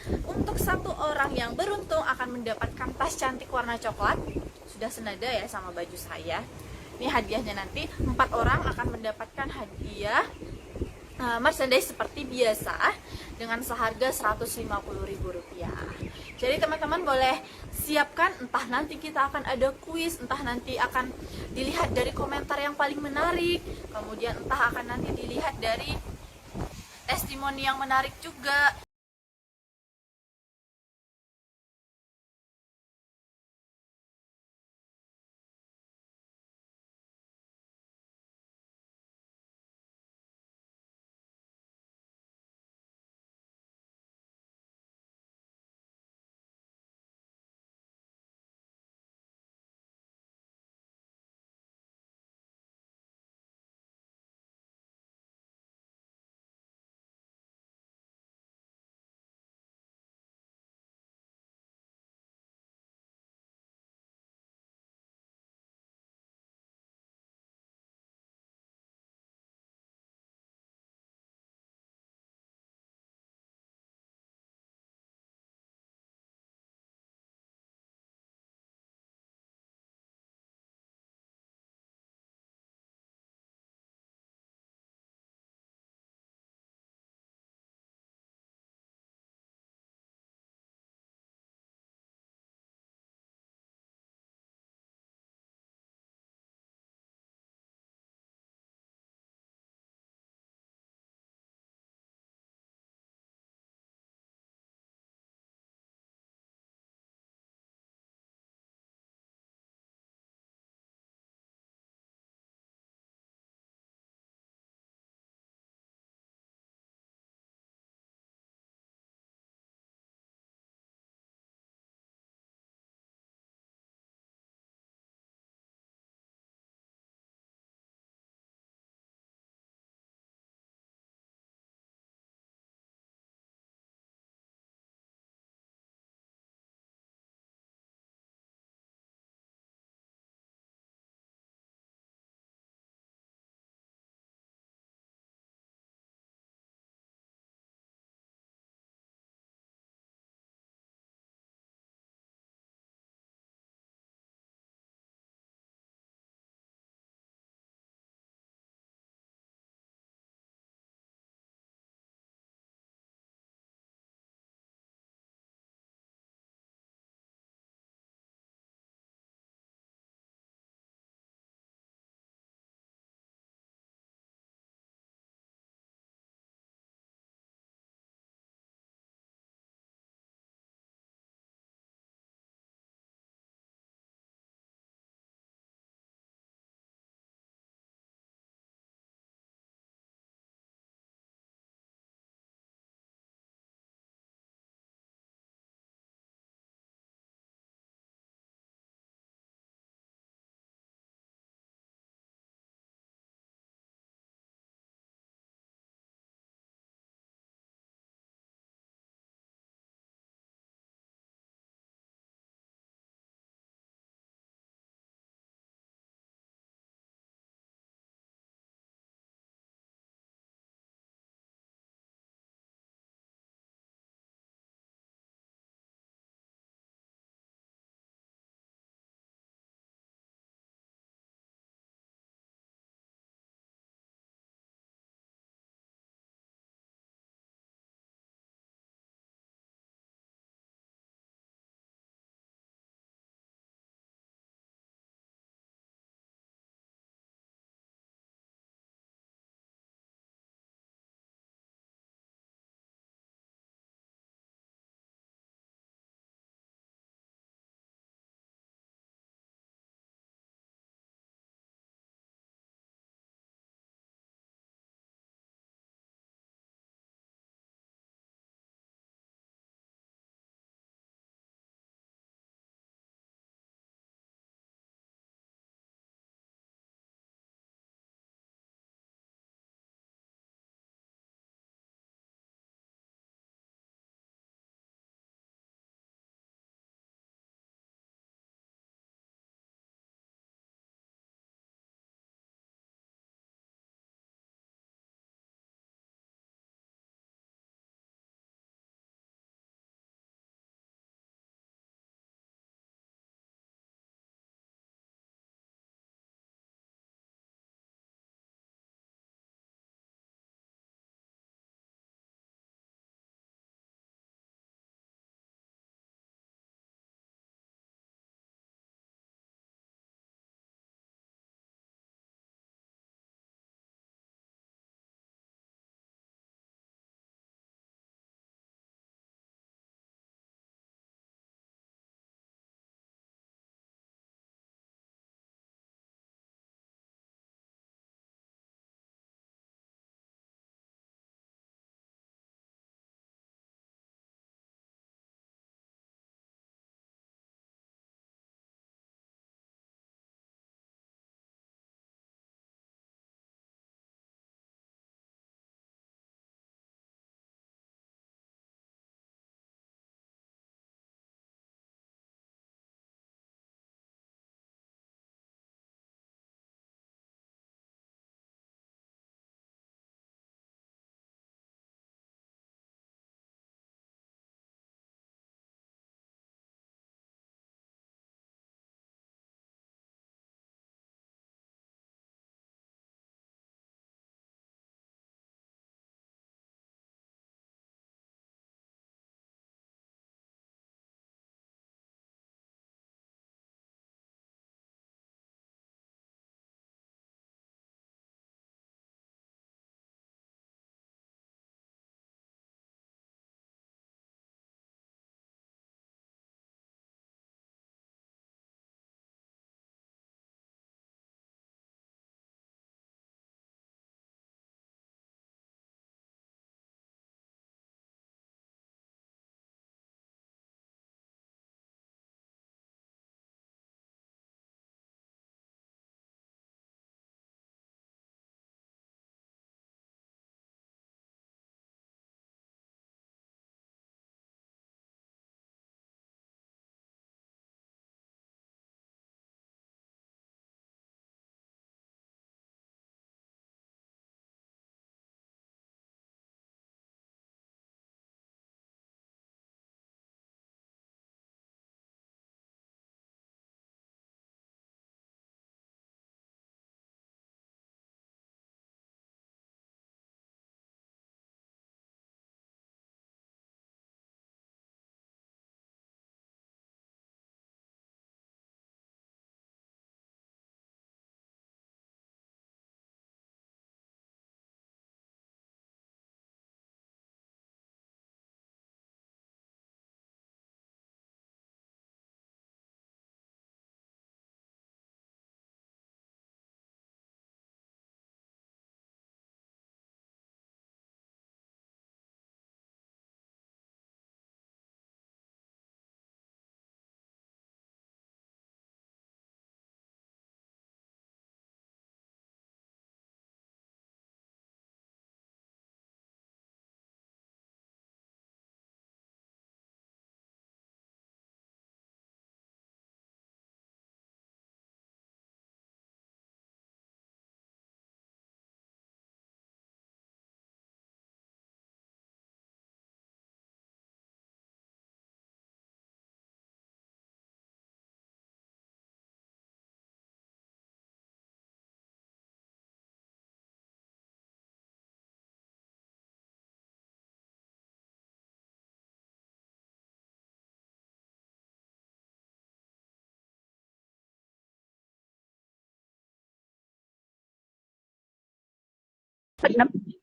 Untuk satu orang yang beruntung akan mendapatkan tas cantik warna coklat, sudah senada ya sama baju saya. Ini hadiahnya nanti 4 orang akan mendapatkan hadiah merchandise seperti biasa dengan seharga Rp150.000. Jadi teman-teman boleh siapkan, entah nanti kita akan ada kuis, entah nanti akan dilihat dari komentar yang paling menarik, kemudian entah akan nanti dilihat dari testimoni yang menarik juga.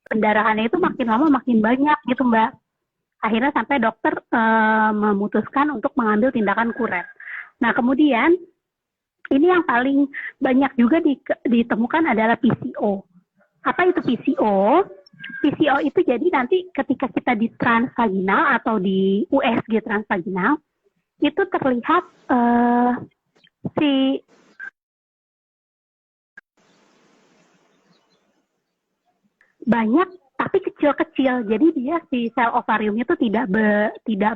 pendarahannya itu makin lama makin banyak gitu Mbak. Akhirnya sampai dokter memutuskan untuk mengambil tindakan kuret. Nah kemudian ini yang paling banyak juga ditemukan adalah PCO. Apa itu PCO? PCO itu jadi nanti ketika kita di transvaginal atau di USG transvaginal itu terlihat si banyak tapi kecil-kecil. Jadi dia si sel ovarium itu tidak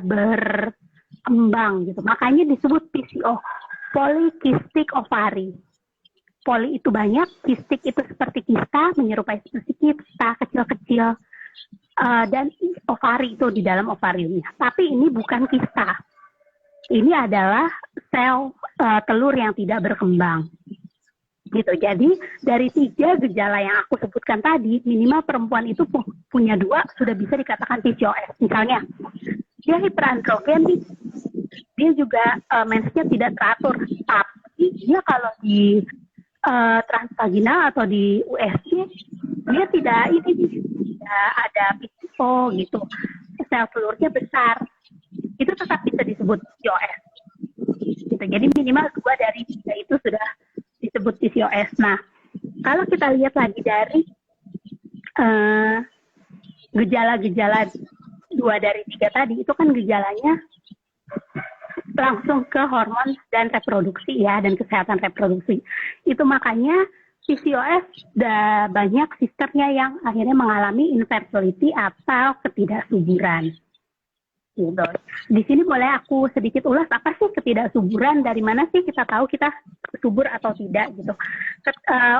berkembang gitu. Makanya disebut PCO, polycystic ovary. Poli itu banyak, kistik itu seperti kista, menyerupai seperti kista kecil-kecil, dan ovari itu di dalam ovariumnya. Tapi ini bukan kista. Ini adalah sel telur yang tidak berkembang. Gitu. Jadi dari 3 gejala yang aku sebutkan tadi, minimal perempuan itu punya 2 sudah bisa dikatakan PCOS. Misalnya dia hiperandrogen, dia juga mensnya tidak teratur, tapi dia kalau di transvaginal atau di USG dia tidak ada PCO gitu, sel telurnya besar, itu tetap bisa disebut PCOS gitu. Jadi minimal 2 dari 3 itu sudah disebut PCOS. Nah kalau kita lihat lagi dari gejala-gejala 2 dari 3 tadi, itu kan gejalanya langsung ke hormon dan reproduksi ya, dan kesehatan reproduksi. Itu makanya PCOS banyak sisternya yang akhirnya mengalami infertility atau ketidaksuburan. Gitu. Di sini boleh aku sedikit ulas apa sih ketidaksuburan, dari mana sih kita tahu kita subur atau tidak gitu.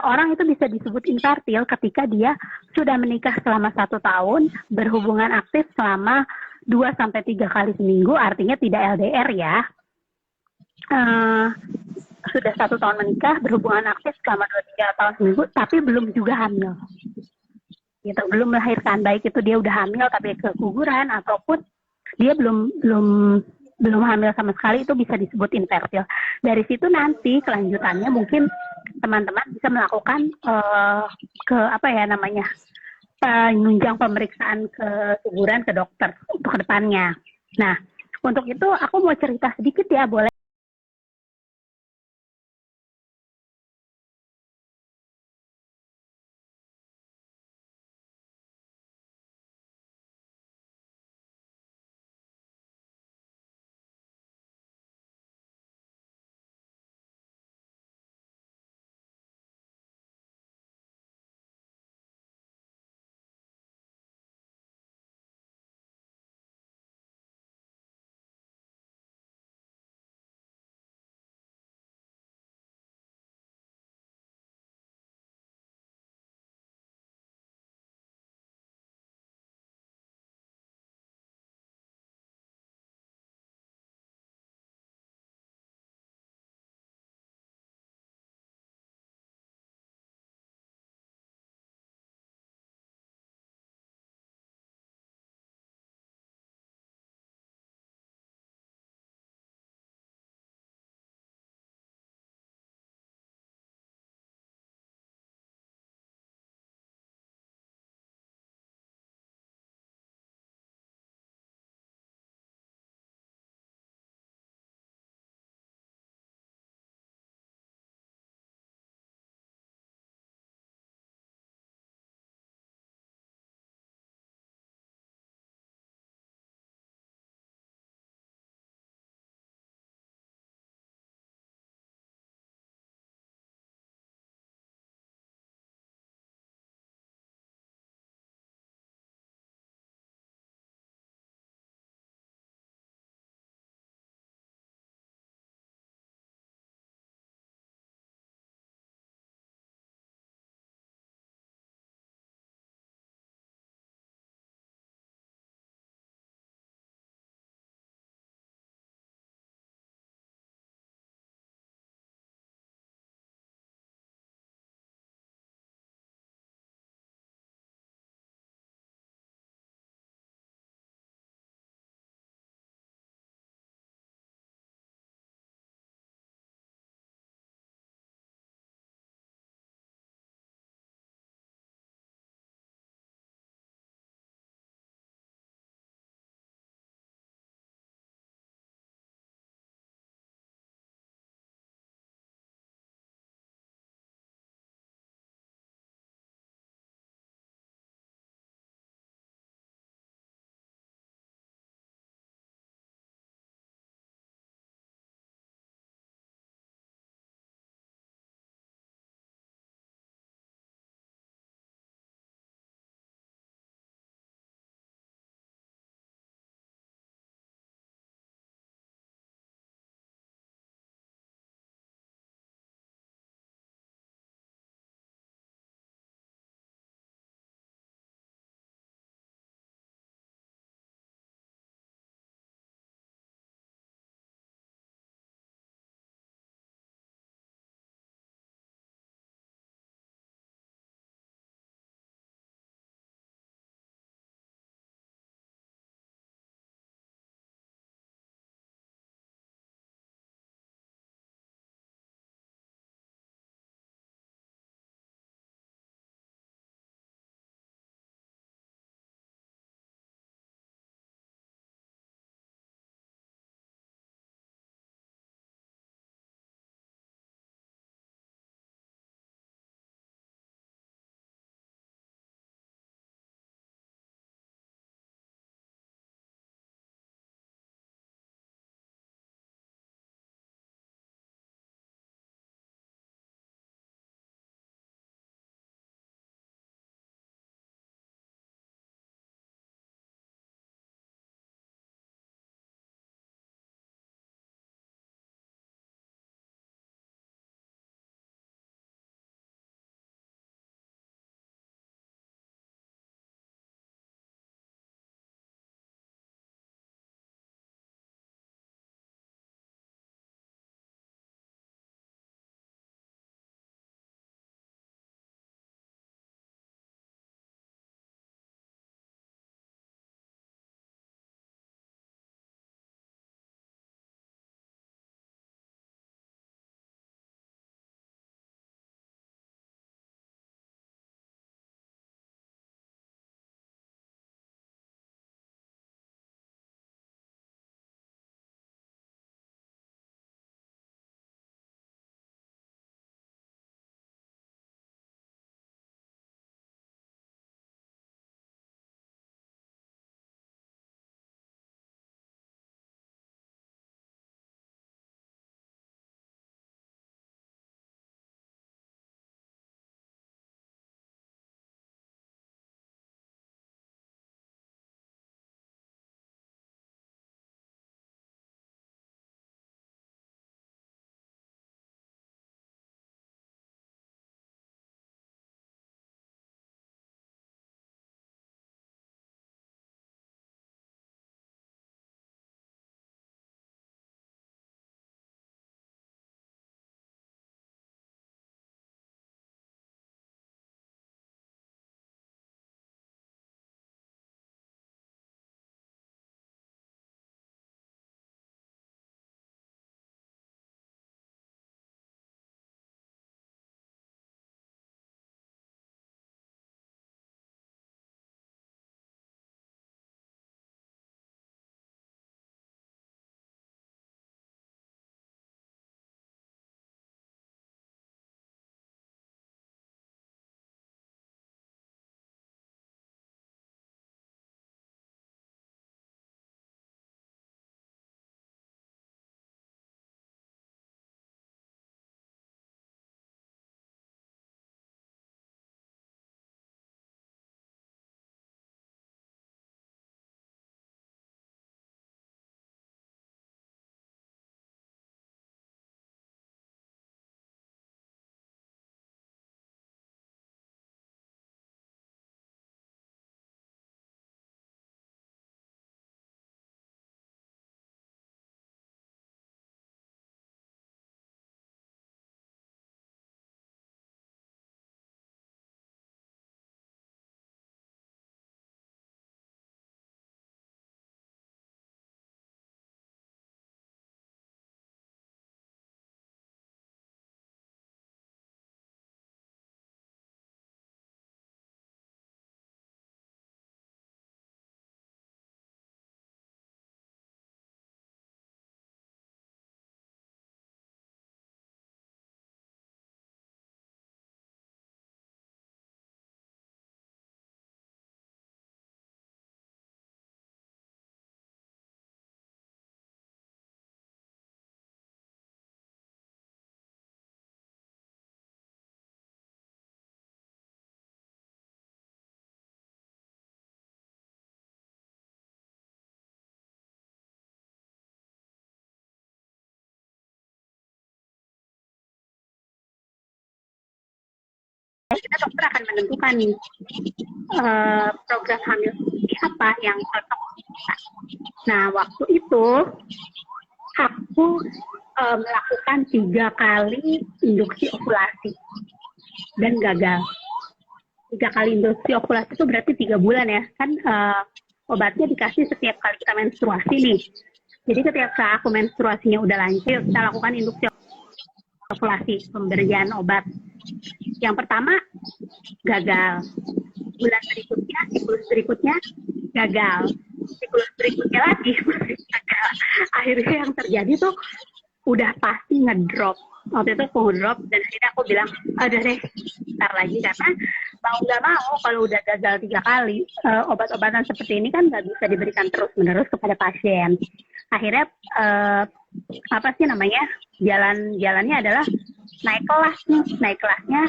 Orang itu bisa disebut infertil ketika dia sudah menikah selama 1 tahun, berhubungan aktif selama 2-3 kali seminggu, artinya tidak LDR ya. Sudah 1 tahun menikah, berhubungan aktif selama 2-3 tahun seminggu, tapi belum juga hamil. Gitu, belum melahirkan, baik itu dia udah hamil tapi keguguran ataupun dia belum hamil sama sekali, itu bisa disebut infertil. Dari situ nanti kelanjutannya mungkin teman-teman bisa melakukan penunjang pemeriksaan kesuburan ke dokter untuk kedepannya. Nah, untuk itu aku mau cerita sedikit ya, boleh? selanjutnya dokter akan menentukan nih program hamil seperti apa yang cocok untuk kita. Nah, waktu itu aku melakukan 3 kali induksi ovulasi dan gagal. 3 kali induksi ovulasi itu berarti 3 bulan ya, kan obatnya dikasih setiap kali kita menstruasi nih. Jadi ketika aku menstruasinya udah lanjut, kita lakukan induksi ovulasi, pemberian obat. Yang pertama gagal, bulan berikutnya, siklus berikutnya gagal, siklus berikutnya lagi gagal. Akhirnya yang terjadi tuh udah pasti ngedrop. Waktu itu aku ngedrop dan akhirnya aku bilang, udah deh, ntar lagi, karena mau nggak mau kalau udah gagal 3 kali, obat-obatan seperti ini kan nggak bisa diberikan terus-menerus kepada pasien. Akhirnya apa sih namanya, jalannya adalah naik kelas nih, naik kelasnya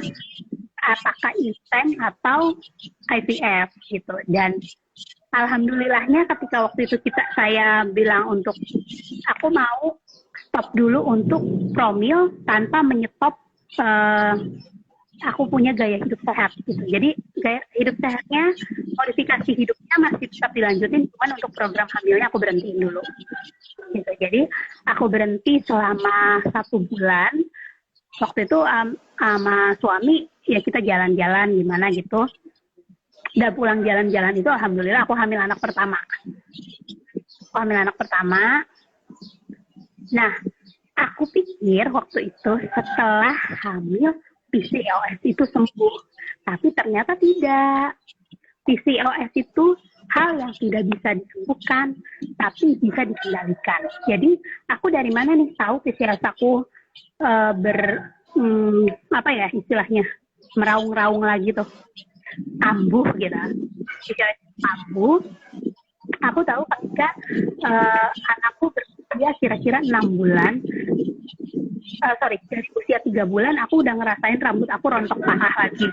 apakah ISTEM atau IVF gitu. Dan alhamdulillahnya ketika waktu itu saya bilang untuk aku mau stop dulu untuk promil tanpa menyetop aku punya gaya hidup sehat gitu. Jadi gaya hidup sehatnya, modifikasi hidupnya masih tetap dilanjutin, cuman untuk program hamilnya aku berhentiin dulu. Gitu. Jadi aku berhenti selama 1 bulan. Waktu itu sama suami ya kita jalan-jalan gimana gitu. Udah pulang jalan-jalan itu alhamdulillah aku hamil anak pertama. Nah, aku pikir waktu itu setelah hamil PCOS itu sembuh, tapi ternyata tidak. PCOS itu hal yang tidak bisa disembuhkan, tapi bisa dikendalikan. Jadi aku dari mana nih tahu PCOS aku apa ya istilahnya, meraung-raung lagi tuh, kambuh gitu. PCOS kambuh. Aku tahu ketika anakku berusia kira-kira 6 bulan, dari usia 3 bulan aku udah ngerasain rambut aku rontok parah lagi.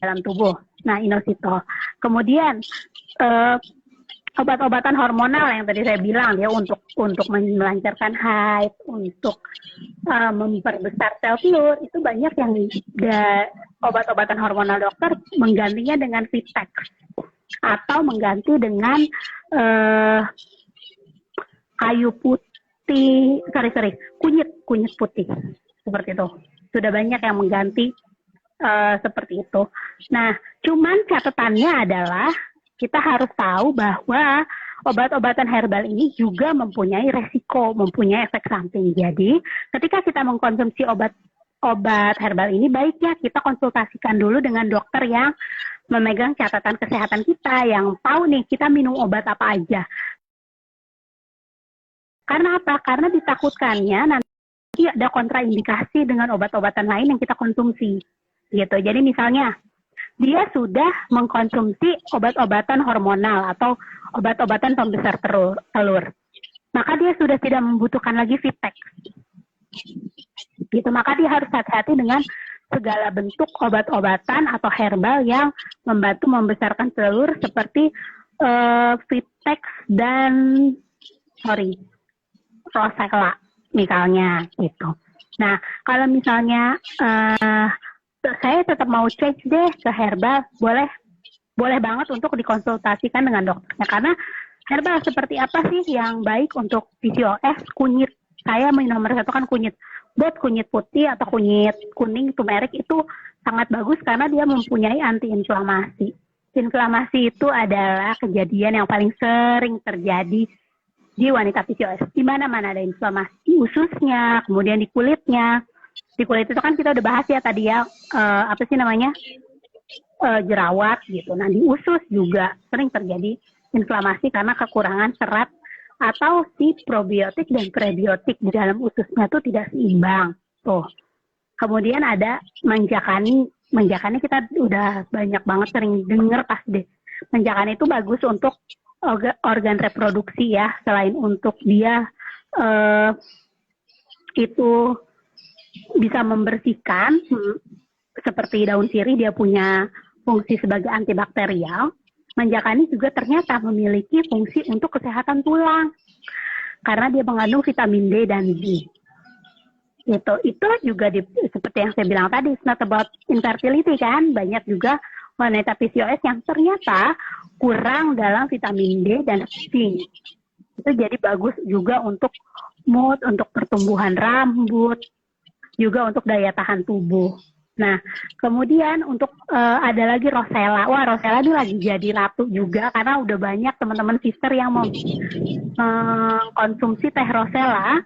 dalam tubuh. Nah, inositol. Kemudian obat-obatan hormonal yang tadi saya bilang dia untuk melancarkan haid, untuk memperbesar sel telur, itu banyak yang obat-obatan hormonal dokter menggantinya dengan Vitex atau mengganti dengan kayu putih, kunyit putih seperti itu. Sudah banyak yang mengganti seperti itu. Nah, cuman catatannya adalah kita harus tahu bahwa obat-obatan herbal ini juga mempunyai resiko, mempunyai efek samping. Jadi, ketika kita mengkonsumsi obat herbal ini, baiknya kita konsultasikan dulu dengan dokter yang memegang catatan kesehatan kita, yang tahu nih kita minum obat apa aja. Karena apa? Karena ditakutkannya nanti ada kontraindikasi dengan obat-obatan lain yang kita konsumsi. Gitu. Jadi misalnya, dia sudah mengkonsumsi obat-obatan hormonal atau obat-obatan pembesar telur. Maka dia sudah tidak membutuhkan lagi Vitex. Gitu. Maka dia harus hati-hati dengan segala bentuk obat-obatan atau herbal yang membantu membesarkan telur seperti Vitex dan Rosella misalnya gitu. Nah, kalau misalnya saya tetap mau change deh ke herbal, boleh banget untuk dikonsultasikan dengan dokternya. Karena herbal seperti apa sih yang baik untuk PCOS? Kunyit. Saya nomor 1 kan kunyit. Buat kunyit putih atau kunyit kuning, turmeric itu sangat bagus karena dia mempunyai antiinflamasi. Inflamasi itu adalah kejadian yang paling sering terjadi di wanita PCOS. Di mana-mana ada inflamasi, di ususnya, kemudian di kulitnya. Di kulit itu kan kita udah bahas ya tadi ya, jerawat gitu. Nah, di usus juga sering terjadi inflamasi karena kekurangan serat atau si probiotik dan prebiotik di dalam ususnya tuh tidak seimbang. Tuh. Kemudian ada manjakani. Manjakani kita udah banyak banget sering dengar pasti deh. Manjakani itu bagus untuk organ reproduksi ya, selain untuk dia itu bisa membersihkan, seperti daun sirih dia punya fungsi sebagai antibakterial. Manjakani juga ternyata memiliki fungsi untuk kesehatan tulang karena dia mengandung vitamin D dan B. Itu juga seperti yang saya bilang tadi, it's not about infertility kan, banyak juga wanita PCOS yang ternyata kurang dalam vitamin D dan zinc. Itu jadi bagus juga untuk mood, untuk pertumbuhan rambut, juga untuk daya tahan tubuh. Nah, kemudian untuk ada lagi Rosella. Wah, Rosella ini lagi jadi ratu juga karena udah banyak teman-teman sister yang mau konsumsi teh Rosella.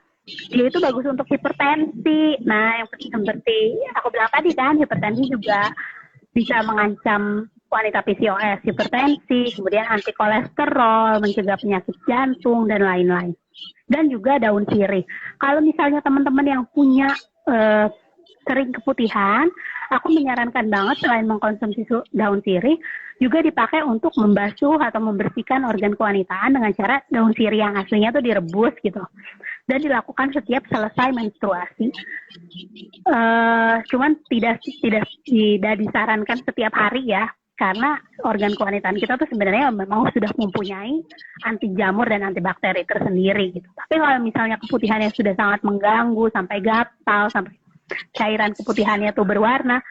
Dia itu bagus untuk hipertensi. Nah, yang seperti aku bilang tadi kan, hipertensi juga bisa mengancam wanita PCOS, hipertensi, kemudian anti kolesterol, mencegah penyakit jantung, dan lain-lain. Dan juga daun sirih. Kalau misalnya teman-teman yang punya sering keputihan, aku menyarankan banget selain mengkonsumsi daun sirih, juga dipakai untuk membasuh atau membersihkan organ kewanitaan dengan cara daun sirih yang aslinya tuh direbus gitu. Dan dilakukan setiap selesai menstruasi. Cuman tidak disarankan setiap hari ya, karena organ kewanitaan kita tuh sebenarnya memang sudah mempunyai anti jamur dan antibakteri tersendiri gitu. Tapi kalau misalnya keputihannya sudah sangat mengganggu sampai gatal, sampai cairan keputihannya tuh berwarna,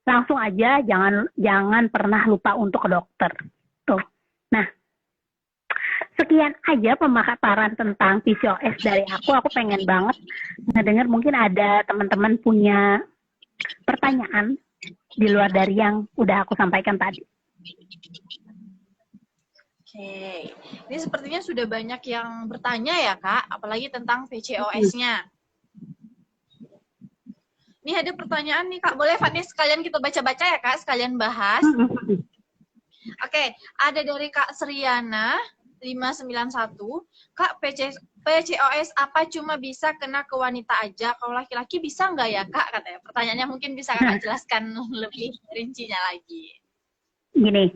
langsung aja jangan pernah lupa untuk ke dokter. Tuh. Nah, sekian aja pemaparan tentang PCOS dari aku. Aku pengen banget ngedenger mungkin ada teman-teman punya pertanyaan di luar dari yang udah aku sampaikan tadi. Oke, ini sepertinya sudah banyak yang bertanya ya Kak, apalagi tentang PCOS-nya. Ini ada pertanyaan nih Kak, boleh Fani sekalian kita baca-baca ya Kak, sekalian bahas. Oke, ada dari Kak Sriana 591, Kak PCOS apa cuma bisa kena ke wanita aja, kalau laki-laki bisa nggak ya Kak katanya? Pertanyaannya mungkin bisa Kakak jelaskan lebih rincinya lagi. Gini,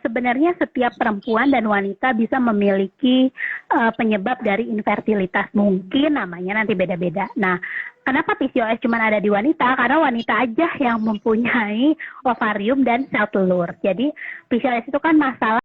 sebenarnya setiap perempuan dan wanita bisa memiliki penyebab dari infertilitas. Mungkin namanya nanti beda-beda. Nah, Kenapa PCOS cuma ada di wanita? Karena wanita aja yang mempunyai ovarium dan sel telur. Jadi PCOS itu kan masalah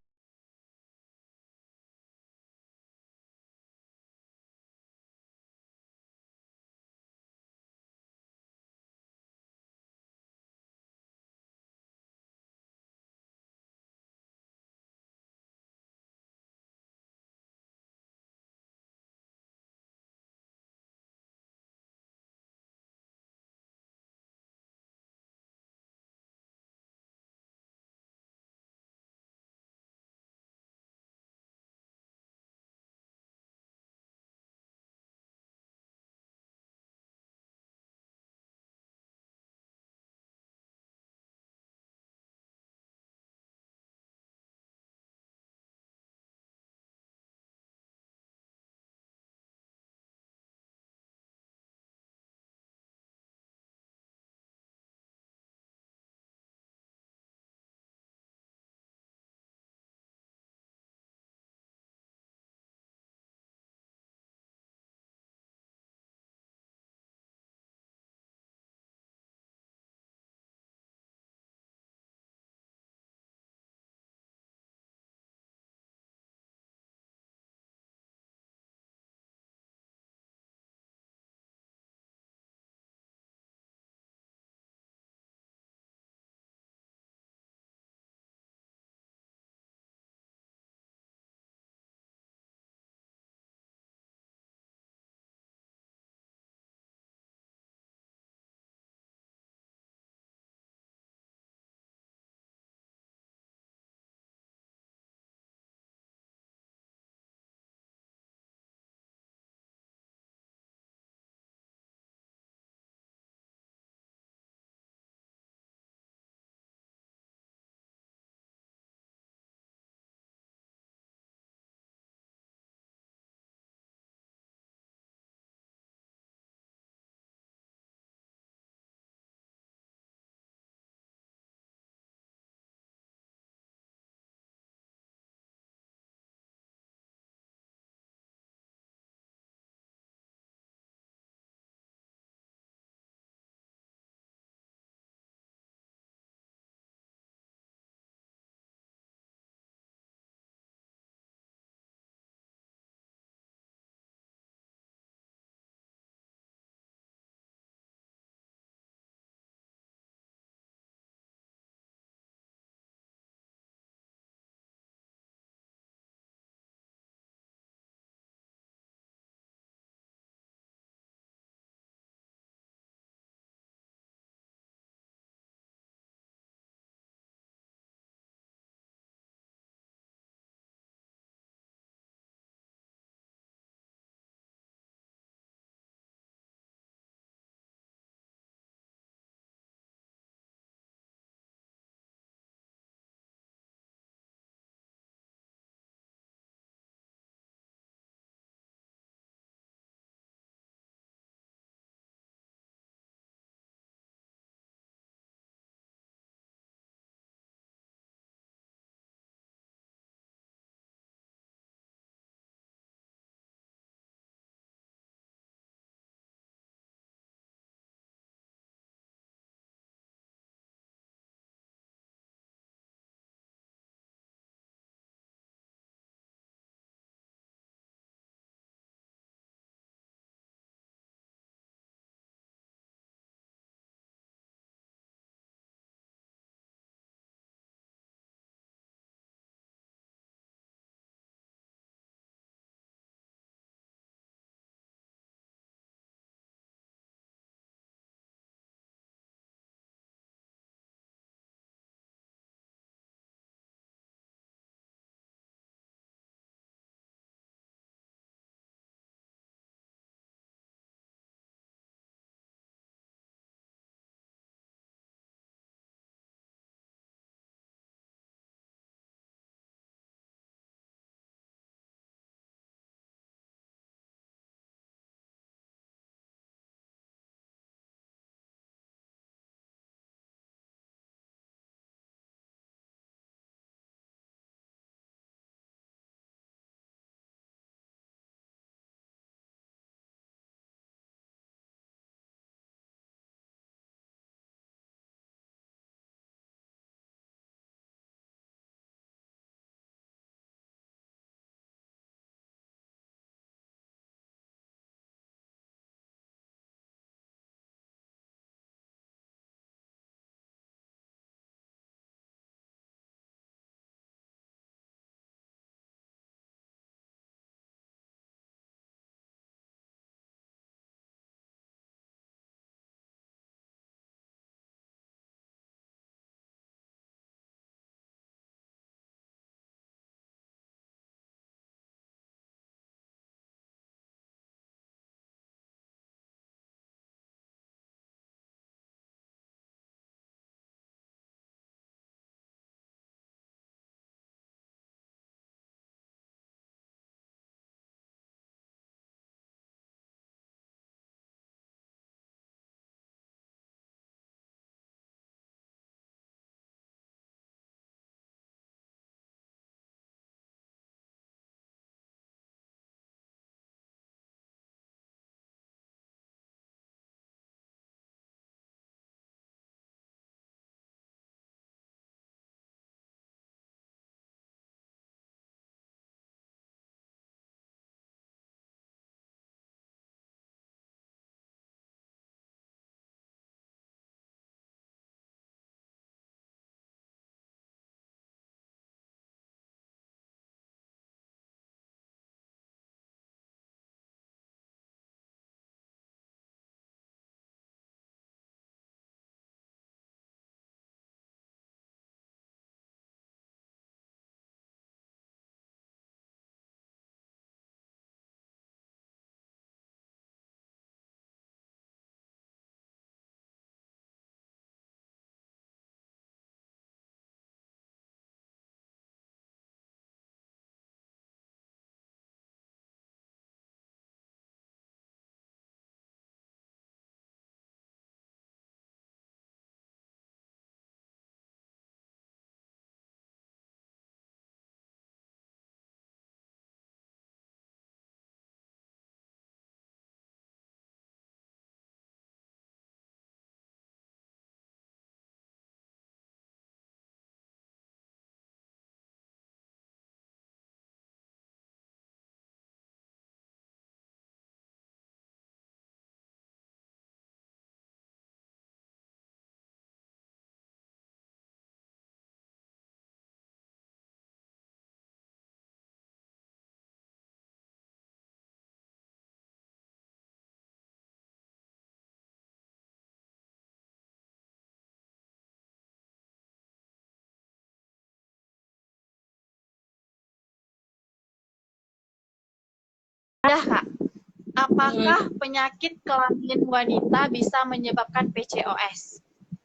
apakah penyakit kelamin wanita bisa menyebabkan PCOS?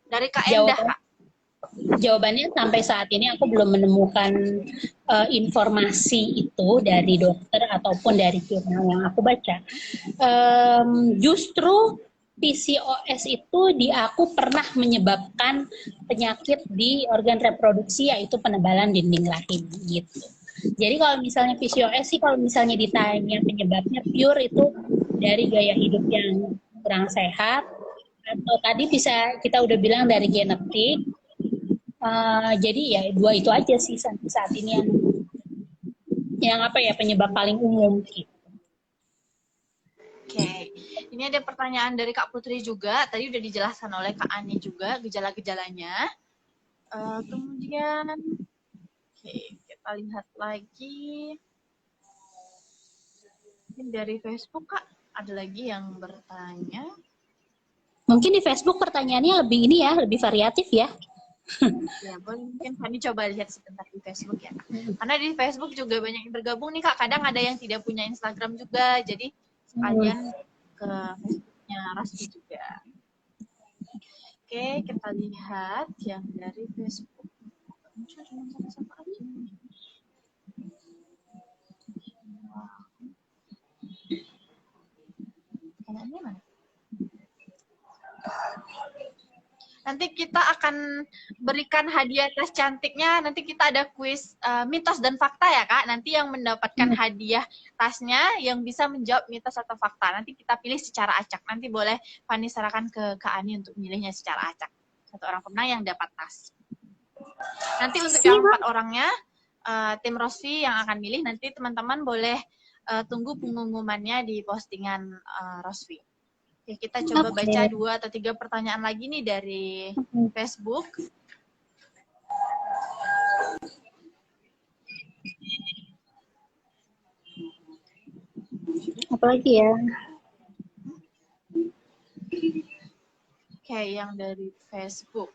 Dari Kak Endah, Kak. Jawabannya sampai saat ini aku belum menemukan informasi itu dari dokter ataupun dari jurnal yang aku baca. Justru PCOS itu di aku pernah menyebabkan penyakit di organ reproduksi, yaitu penebalan dinding rahim gitu. Jadi kalau misalnya PCOS sih, kalau misalnya ditanya penyebabnya pure itu dari gaya hidup yang kurang sehat, atau tadi bisa kita udah bilang dari genetik. Jadi ya dua itu aja sih sampai saat ini yang apa ya, penyebab paling umum gitu. Oke, ini ada pertanyaan dari Kak Putri juga. Tadi udah dijelaskan oleh Kak Ani juga gejala-gejalanya. Kemudian, oke, kita lihat lagi. Ini dari Facebook, Kak, ada lagi yang bertanya. Mungkin di Facebook pertanyaannya lebih ini ya, lebih variatif ya. Ya, mungkin Fani coba lihat sebentar di Facebook ya. Karena di Facebook juga banyak yang bergabung nih, Kak. Kadang ada yang tidak punya Instagram juga, jadi sekalian ke Facebooknya Rasmi juga. Oke, kita lihat yang dari Facebook. Kayaknya mana? Nanti kita akan berikan hadiah tes cantiknya. Nanti kita ada kuis mitos dan fakta ya, Kak. Nanti yang mendapatkan hadiah tasnya yang bisa menjawab mitos atau fakta. Nanti kita pilih secara acak. Nanti boleh Fani serahkan ke Kak Ani untuk milihnya secara acak. Satu orang pemenang yang dapat tas. Nanti untuk yang 4 orangnya, tim Rosvi yang akan milih. Nanti teman-teman boleh tunggu pengumumannya di postingan Rosvi. Oke, kita coba baca 2 atau 3 pertanyaan lagi nih dari Facebook. Apalagi ya? Oke, yang dari Facebook.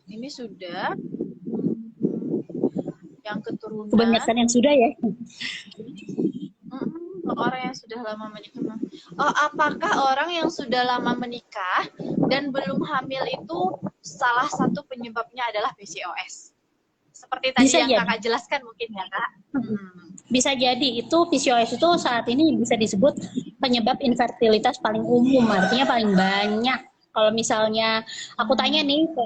Ini sudah. Yang keturunan. Kebanyakan yang sudah ya. Orang yang sudah lama menikah. Oh, apakah orang yang sudah lama menikah dan belum hamil itu salah satu penyebabnya adalah PCOS? Seperti tadi Bisa yang jadi. Kakak jelaskan mungkin ya, Kak? Bisa jadi itu PCOS itu saat ini bisa disebut penyebab infertilitas paling umum, artinya paling banyak. Kalau misalnya aku tanya nih ke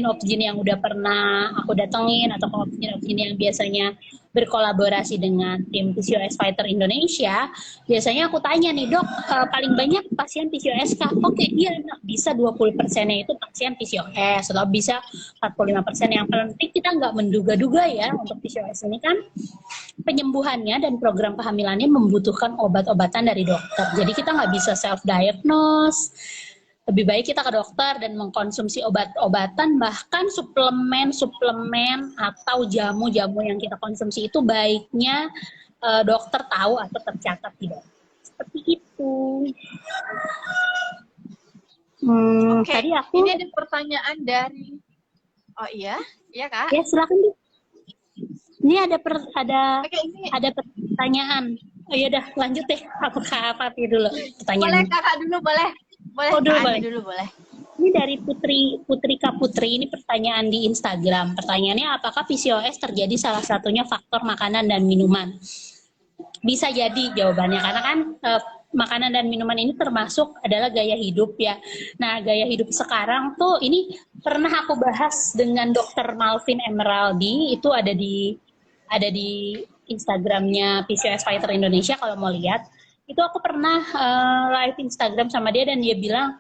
obsgin yang udah pernah aku datengin atau ke obsgin yang biasanya berkolaborasi dengan tim PCOS Fighter Indonesia, biasanya aku tanya nih, Dok, paling banyak pasien PCOS kah? Oke, iya, bisa 20%-nya itu pasien PCOS, atau bisa 45%. Yang penting kita nggak menduga-duga ya, untuk PCOS ini kan penyembuhannya dan program kehamilannya membutuhkan obat-obatan dari dokter. Jadi kita nggak bisa self-diagnose. Lebih baik kita ke dokter dan mengkonsumsi obat-obatan, bahkan suplemen atau jamu-jamu yang kita konsumsi itu baiknya dokter tahu atau tercatat di dokter. Seperti itu. Oke, Tadi aku ini ada pertanyaan dari. Oh iya, iya Kak. Ya silakan Bu. Ini ada Oke, ini ada pertanyaan. Oh ya udah lanjut deh. Aku Kak Fatih dulu pertanyaan. boleh Kakak dulu boleh. Boleh, Oh, dulu, Kak Ani boleh. dulu boleh. Ini dari Putri Kaputri, ini pertanyaan di Instagram. Pertanyaannya, apakah PCOS terjadi salah satunya faktor makanan dan minuman? Bisa jadi jawabannya, karena kan makanan dan minuman ini termasuk adalah gaya hidup ya. Nah, gaya hidup sekarang tuh ini pernah aku bahas dengan Dr. Malvin Emeraldi, itu ada di Instagramnya PCOS Fighter Indonesia kalau mau lihat. Itu aku pernah live Instagram sama dia dan dia bilang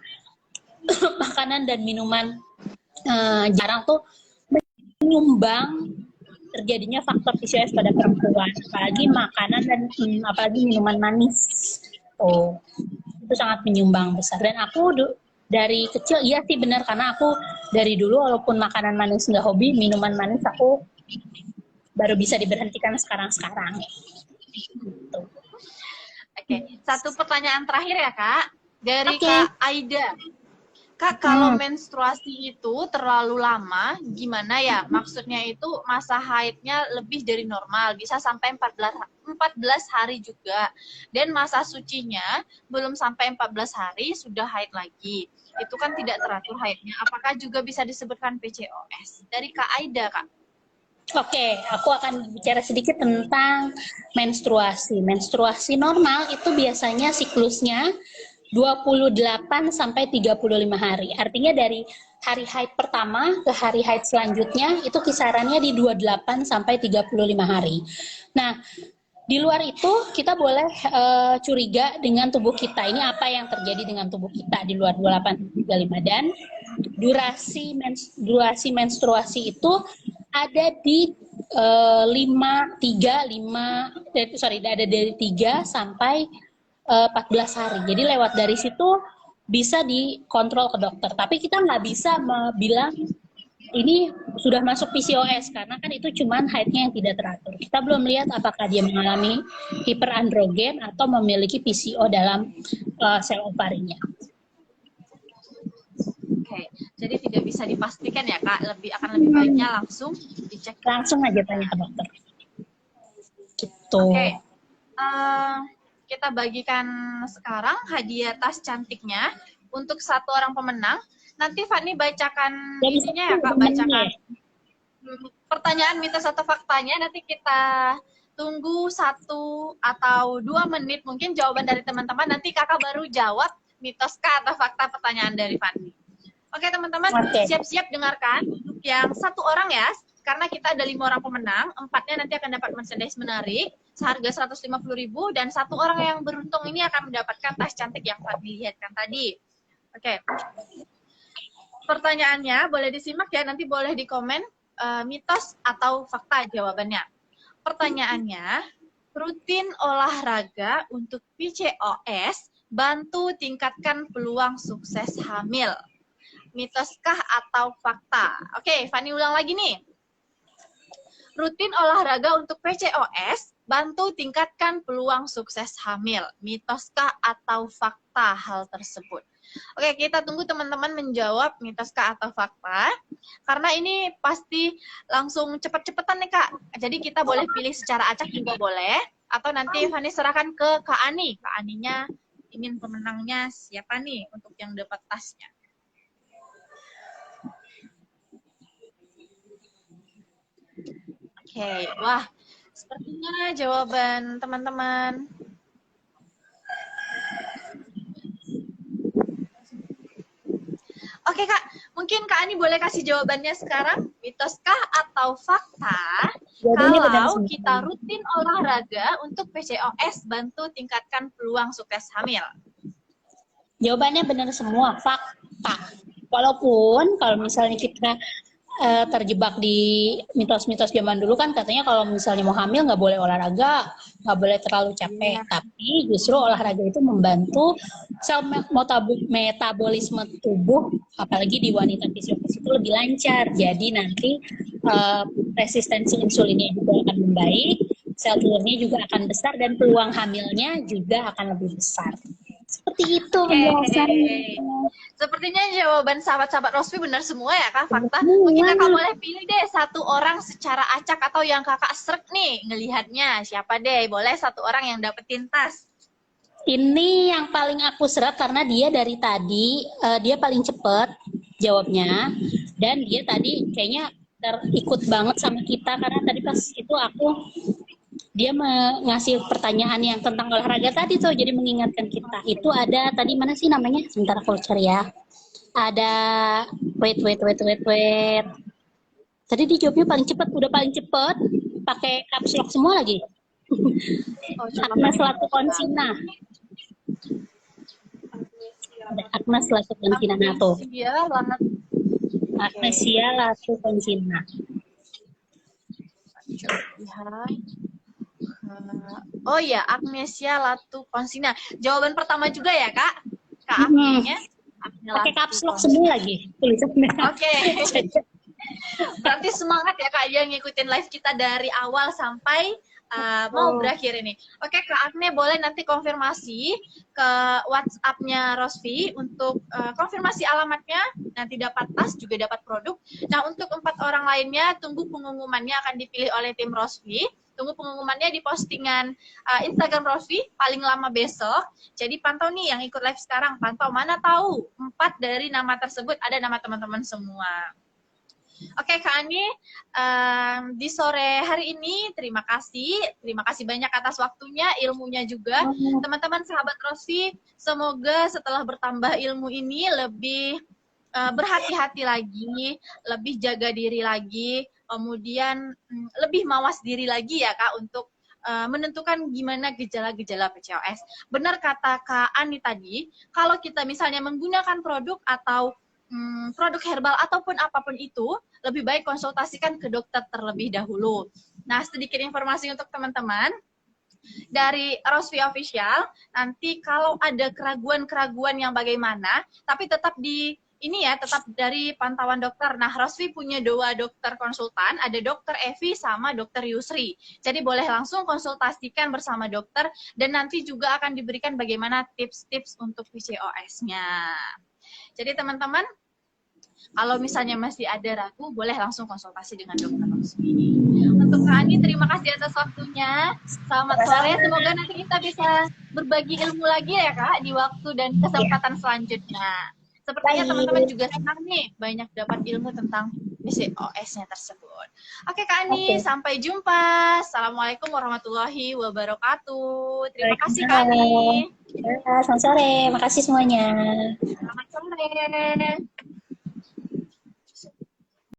makanan dan minuman jarang tuh menyumbang terjadinya faktor PCOS pada perempuan, apalagi makanan dan apalagi minuman manis. Oh, itu sangat menyumbang besar. Dan aku dari kecil, iya sih benar, karena aku dari dulu walaupun makanan manis nggak hobi, minuman manis aku baru bisa diberhentikan sekarang-sekarang. Gitu. Oke, satu pertanyaan terakhir ya Kak, dari Oke. Kak Aida. Kak, kalau menstruasi itu terlalu lama, gimana ya? Maksudnya itu masa haidnya lebih dari normal, bisa sampai 14 hari juga. Dan masa sucinya belum sampai 14 hari sudah haid lagi. Itu kan tidak teratur haidnya. Apakah juga bisa disebutkan PCOS? Dari Kak Aida, Kak. Oke, aku akan bicara sedikit tentang menstruasi. Menstruasi normal itu biasanya siklusnya 28 sampai 35 hari. Artinya dari hari haid pertama ke hari haid selanjutnya itu kisarannya di 28 sampai 35 hari. Nah, di luar itu kita boleh curiga dengan tubuh kita. Ini apa yang terjadi dengan tubuh kita di luar 28 sampai 35, dan durasi menstruasi itu ada di 3 sampai 14 hari. Jadi lewat dari situ bisa dikontrol ke dokter. Tapi kita nggak bisa bilang ini sudah masuk PCOS karena kan itu cuman haidnya yang tidak teratur. Kita belum lihat apakah dia mengalami hiperandrogen atau memiliki PCO dalam sel ovarinya. Oke, jadi tidak bisa dipastikan ya Kak, akan lebih baiknya langsung dicek. Langsung aja tanya ke dokter. Gitu. Oke, kita bagikan sekarang hadiah tas cantiknya untuk satu orang pemenang. Nanti Fani bacakan isinya ya Kak, bacakan pertanyaan mitos atau faktanya. Nanti kita tunggu 1 atau 2 menit mungkin jawaban dari teman-teman. Nanti kakak baru jawab mitos kah atau fakta pertanyaan dari Fani. Oke teman-teman, siap-siap dengarkan untuk yang 1 orang ya, karena kita ada 5 orang pemenang, 4-nya nanti akan dapat merchandise menarik seharga 150.000, dan 1 orang yang beruntung ini akan mendapatkan tas cantik yang Fani lihatkan tadi. Oke. Pertanyaannya boleh disimak ya, nanti boleh di komen mitos atau fakta jawabannya. Pertanyaannya, rutin olahraga untuk PCOS bantu tingkatkan peluang sukses hamil. Mitoskah atau fakta? Oke, Fani ulang lagi nih. Rutin olahraga untuk PCOS bantu tingkatkan peluang sukses hamil. Mitoskah atau fakta hal tersebut? Oke, kita tunggu teman-teman menjawab mitoskah atau fakta. Karena ini pasti langsung cepet-cepetan nih Kak. Jadi kita boleh pilih secara acak juga boleh. Atau nanti Fani serahkan ke Kak Ani. Kak Aninya ingin pemenangnya siapa nih untuk yang dapat tasnya. Oke, wah, sepertinya jawaban teman-teman. Oke Kak, mungkin Kak Ani boleh kasih jawabannya sekarang, mitoskah atau fakta kalau kita rutin olahraga untuk PCOS bantu tingkatkan peluang sukses hamil? Jawabannya benar semua, fakta. Walaupun kalau misalnya kita terjebak di mitos-mitos zaman dulu kan katanya kalau misalnya mau hamil nggak boleh olahraga, nggak boleh terlalu capek. Tapi justru olahraga itu membantu sel metabolisme tubuh, apalagi di wanita PCOS itu lebih lancar. Jadi nanti resistensi insulinnya juga akan membaik, sel telurnya juga akan besar, dan peluang hamilnya juga akan lebih besar. Seperti itu penjelasannya. Sepertinya jawaban sahabat-sahabat Rosvi benar semua ya Kak, fakta. Mungkin Kakak boleh pilih deh 1 orang secara acak atau yang Kakak srek nih ngelihatnya. Siapa deh? Boleh 1 orang yang dapetin tas. Ini yang paling aku seret karena dia dari tadi, dia paling cepet jawabnya. Dan dia tadi kayaknya terikut banget sama kita karena tadi pas itu dia ngasih pertanyaan yang tentang olahraga tadi tuh, jadi mengingatkan kita. Itu ada tadi mana sih namanya? Sebentar aku cari ya. Ada wait. Tadi dijawabnya paling cepat, udah paling cepat, pakai caps lock semua lagi. Agnes Latukonsina. Ada Agnes Latukonsina tuh. Agnesia Latukonsina. Oh ya, Agnesia Latukonsina. Jawaban pertama juga ya, Kak? Kak Agnesnya. Pakai caps lock semua lagi tulisannya. Oke. Berarti semangat ya Kak dia ngikutin live kita dari awal sampai mau berakhir ini. Oke, Kak Agne boleh nanti konfirmasi ke WhatsApp-nya Rosvi untuk konfirmasi alamatnya, nanti dapat tas juga dapat produk. Nah, untuk 4 orang lainnya tunggu pengumumannya akan dipilih oleh tim Rosvi. Tunggu pengumumannya di postingan Instagram Rosvi paling lama besok. Jadi pantau nih yang ikut live sekarang, pantau, mana tahu 4 dari nama tersebut ada nama teman-teman semua. Oke Kak Ani, di sore hari ini terima kasih banyak atas waktunya, ilmunya juga. Teman-teman sahabat Rosvi, semoga setelah bertambah ilmu ini lebih berhati-hati lagi, lebih jaga diri lagi, kemudian lebih mawas diri lagi ya Kak untuk menentukan gimana gejala-gejala PCOS. Benar kata Kak Ani tadi, kalau kita misalnya menggunakan produk atau produk herbal ataupun apapun itu, lebih baik konsultasikan ke dokter terlebih dahulu. Nah, sedikit informasi untuk teman-teman dari Rosvi Official, nanti kalau ada keraguan-keraguan yang bagaimana, tapi tetap tetap dari pantauan dokter. Nah, Rosvi punya 2 dokter konsultan, ada dokter Evi sama dokter Yusri. Jadi boleh langsung konsultasikan bersama dokter, dan nanti juga akan diberikan bagaimana tips-tips untuk PCOS-nya. Jadi teman-teman, kalau misalnya masih ada ragu, boleh langsung konsultasi dengan dokter Rosvi. Untuk Kak Ani, terima kasih atas waktunya. Selamat sore, semoga nanti kita bisa berbagi ilmu lagi ya Kak, di waktu dan kesempatan selanjutnya. Sepertinya teman-teman juga senang nih, banyak dapat ilmu tentang PCOS-nya tersebut. Oke Kak Ani, sampai jumpa. Assalamualaikum warahmatullahi wabarakatuh. Terima kasih Kak Ani. Selamat sore, makasih semuanya. Selamat sore.